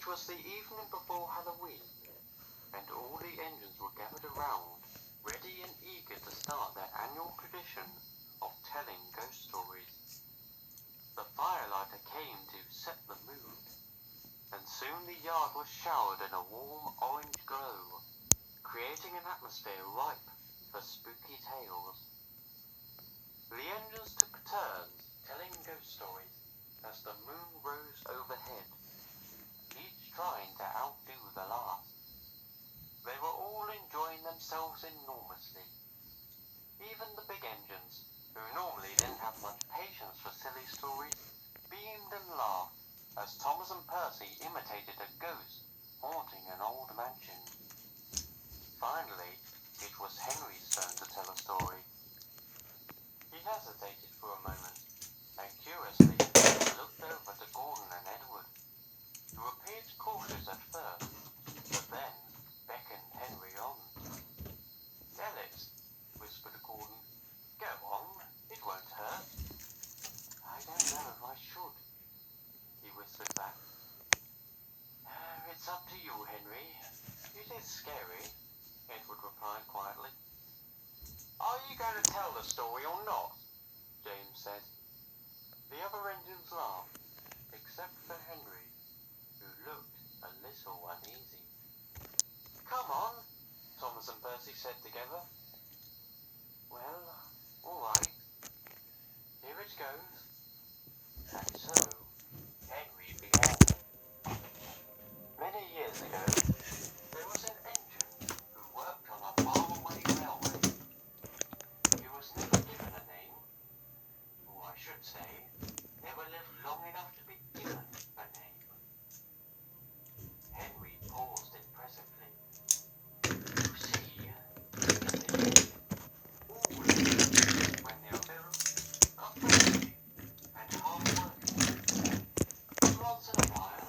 was the evening before Halloween, and all the engines were gathered around, ready and eager to start their annual tradition of telling ghost stories. The firelighter came to set the mood, and soon the yard was showered in a warm orange glow, creating an atmosphere ripe for spooky tales. The engines took turns telling ghost stories as the moon rose overhead, each trying to outdo the last. They were all enjoying themselves enormously. Even the big engines, who normally didn't have much patience for silly stories, beamed and laughed as Thomas and Percy imitated a ghost haunting an old mansion. Finally, it was Henry's turn to tell a story. He hesitated for a moment, and curiously looked over to Gordon and Edward, who appeared cautious at first, but then beckoned Henry on. "Tell it," whispered Gordon. "Go on, it won't hurt." "I don't know if I should," he whispered back. "It's up to you, Henry. It is scary," Edward replied quietly. "Are you going to tell the story or not?" James said. The other engines laughed, except for Henry, who looked a little uneasy. "Come on," Thomas and Percy said together. "Well, all right. Here it goes." And so, Henry began. Many years ago, there was an engine who worked on a faraway railway. He was never given a name, or I should say, never lived long enough to be given a name. Henry paused impressively. "You see, all engines, when they are built, are friendly and hard-working. But once in a while,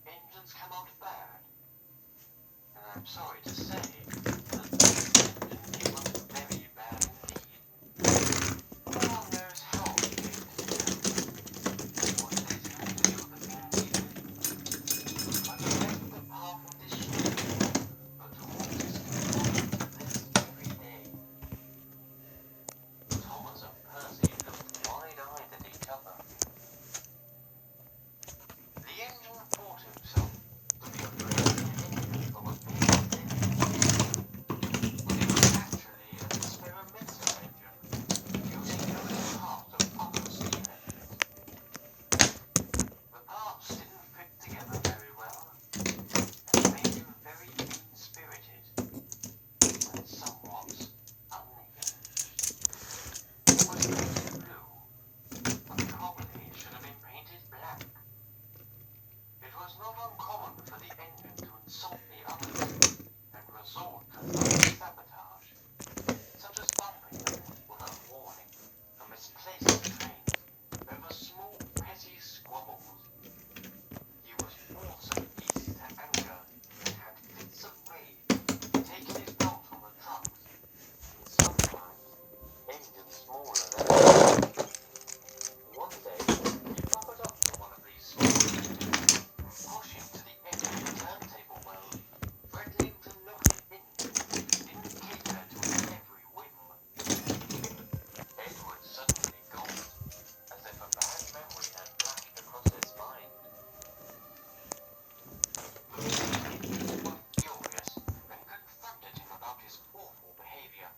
engines come out bad. And I'm sorry to say that this engine came out very bad indeed. No one knows how it came to be done, what led him to do the things he did. But he left the path of destruction, but haunts his companions to this very day." Thomas and Percy looked wide-eyed at each other. The engine thought himself to be a brilliant engine of a big engine, but it was actually an experimental engine, using only parts of other steam engines. The parts didn't fit together very well, and made him very mean-spirited, and somewhat unhinged. It was painted blue, but probably should have been painted black. It was not uncommon for the engine to insult the others and resort to sabotage, such as bumping them without warning and misplacing trains over small petty squabbles. He was also easy to anger and had fits of rage, taking it out on the trucks, and sometimes engines smaller than him. One day, he plopped up to one of these small engines, pushing to the edge of the turntable well, threatening to knock it in if he didn't cater to his every whim. Edward suddenly gulped, as if a bad memory had flashed across his mind. The engines were furious and confronted him about his awful behavior.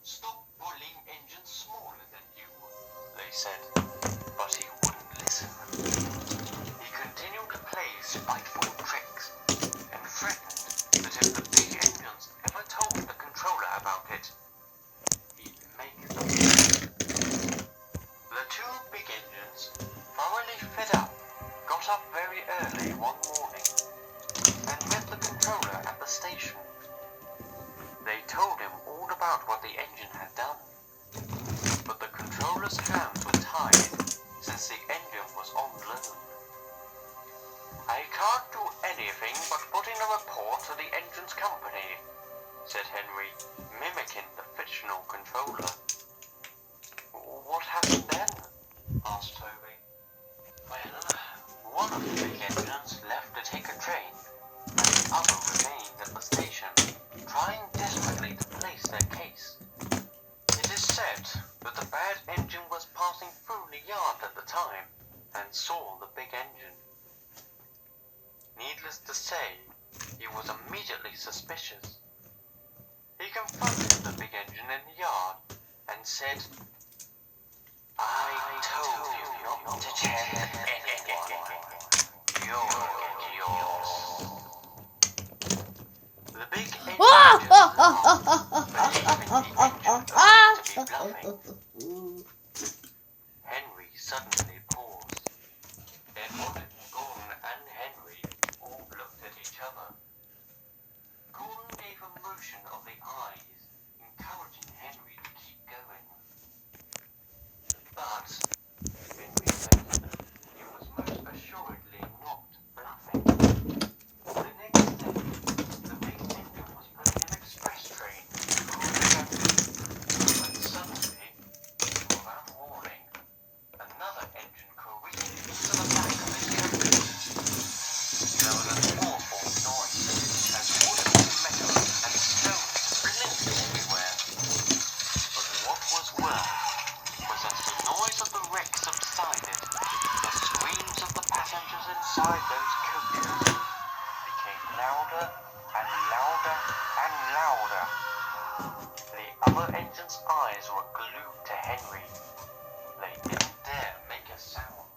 "Stop bullying engines smaller than you," they said, but he wouldn't listen. He continued to play spiteful tricks, and threatened that if the big engines ever told the controller about it, he'd make them. The two big engines, thoroughly fed up, got up very early one morning, and met the controller at the station. They told him all about what the engine had done, but the controller's hands were tied since the engine was on loan. "I can't do anything but put in a report to the engine's company," said Henry, mimicking the fictional controller. "What happened then?" asked Toby. "Well, one of the big engines left to take a said, I told you not to tell anyone. You'll get yours. The big engine just laughed, believing the engine to be bluffing. Henry suddenly paused. Edward, Gordon and Henry all looked at each other. Gordon gave a motion of the eyes, encouraging Henry to keep going. But, Henry said, he was most assuredly not bluffing. The next day, the big engine was putting an express train across the country, when suddenly, without warning, another engine careened into the back of his coach. There was an awful noise, as wood, metal, and stones splintered everywhere. But what was worse was as the noise of the wreck subsided, the screams of the passengers inside those coaches became louder and louder and louder. The other engine's eyes were glued to Henry. They didn't dare make a sound.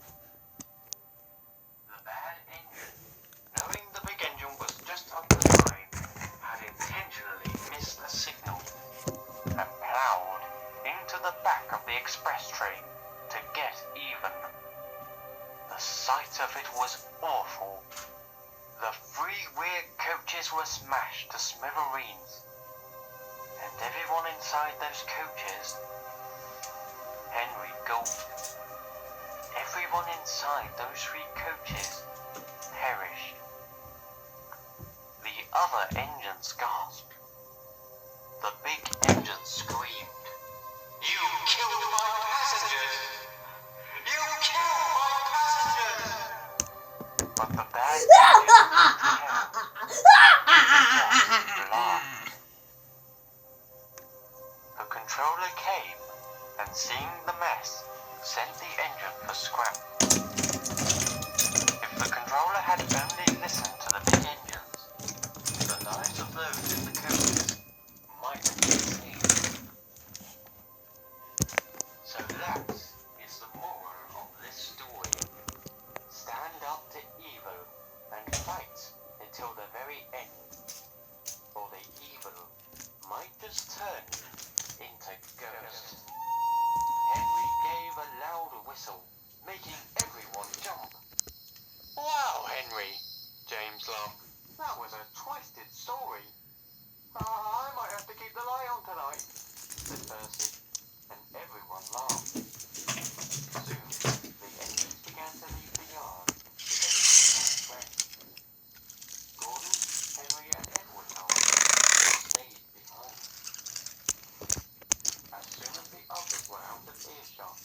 The bad engine, knowing the big engine was just up the line, had intentionally missed the signal and ploughed into the back of the express train to get even. The sight of it was awful. The 3 rear coaches were smashed to smithereens, and everyone inside those coaches, Henry gulped. Everyone inside those 3 coaches perished. The other engines gasped. The big engine screamed, "You killed my passengers! You killed my passengers!" But the bad engine didn't care. It just laughed. The controller came and, seeing the mess, sent the engine for scrap. If the controller had only listened to the big engines, the lives of those in the coaches might have been saved. So that is the moral of this story. Stand up to evil and fight until the very end, or the evil might just turn into ghosts. Henry gave a loud whistle, making everyone jump. "Wow, Henry," James laughed. "That was a twisted story." "I might have to keep the light on tonight," said Percy, and everyone laughed. Soon, the engines began to leave the yard with their last friends. Gordon, Henry and Edward, however, stayed behind. As soon as the others were out of earshot,